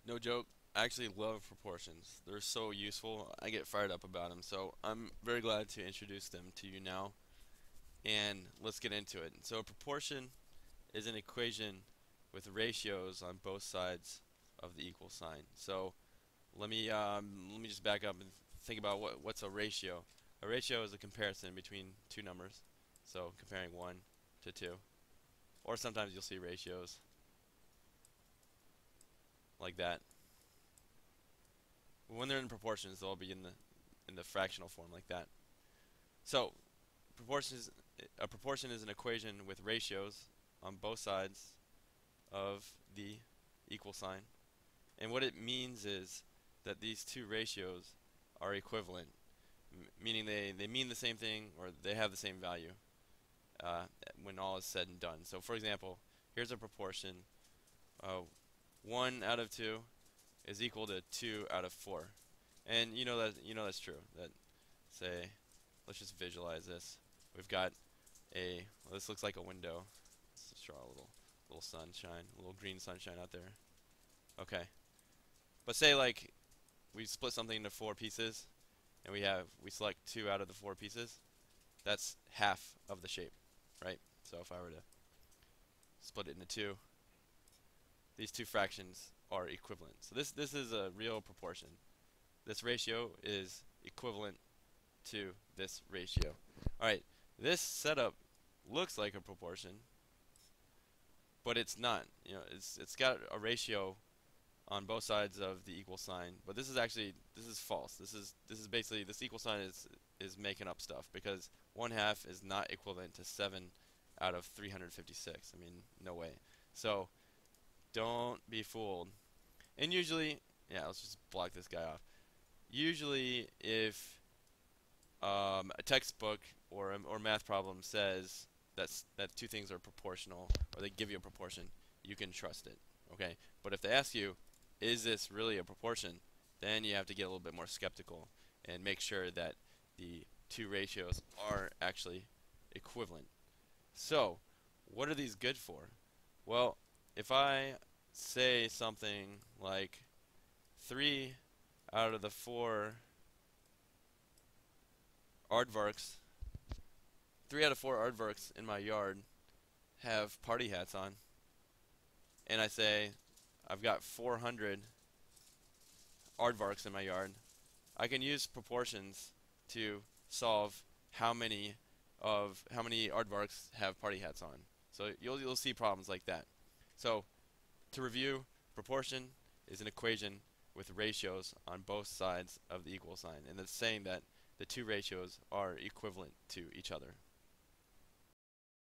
No joke. I actually love proportions. They're so useful. I get fired up about them. So I'm very glad to introduce them to you now. And let's get into it. So a proportion is an equation with ratios on both sides of the equal sign. So let me just back up and think about what's a ratio. A ratio is a comparison between two numbers. So comparing 1 to 2. Or sometimes you'll see ratios like that. When they're in proportions, they'll be in the fractional form like that. So proportions a proportion is an equation with ratios on both sides of the equal sign. And what it means is that these two ratios are equivalent, meaning they mean the same thing or they have the same value uh, when all is said and done. So for example, here's a proportion. Uh, 1 out of 2 is equal to 2 out of 4. And that's true. That say, let's just visualize this. We've got well, this looks like a window. Let's just draw a little sunshine, a little green sunshine out there. Okay. But say like we split something into four pieces and we select 2 out of the 4 pieces. That's half of the shape, right? So if I were to split it into two, these two fractions are equivalent. So this is a real proportion. This ratio is equivalent to this ratio. All right, this setup looks like a proportion, but it's not. It's got a ratio on both sides of the equal sign, but this is false. This is basically this equal sign is making up stuff because 1/2 is not equivalent to 7 out of 356. I mean, no way. So don't be fooled. And usually, yeah, let's just block this guy off. Usually, if a textbook or math problem says that two things are proportional, or they give you a proportion, you can trust it. Okay, but if they ask you, is this really a proportion? Then you have to get a little bit more skeptical and make sure that the two ratios are actually equivalent. So, what are these good for? Well, if I say something like 3 out of the 4 aardvarks 3 out of 4 aardvarks in my yard have party hats on, and I say I've got 400 aardvarks in my yard, I can use proportions to solve how many aardvarks have party hats on. So you'll see problems like that. So to review, proportion is an equation with ratios on both sides of the equal sign, and it's saying that the two ratios are equivalent to each other.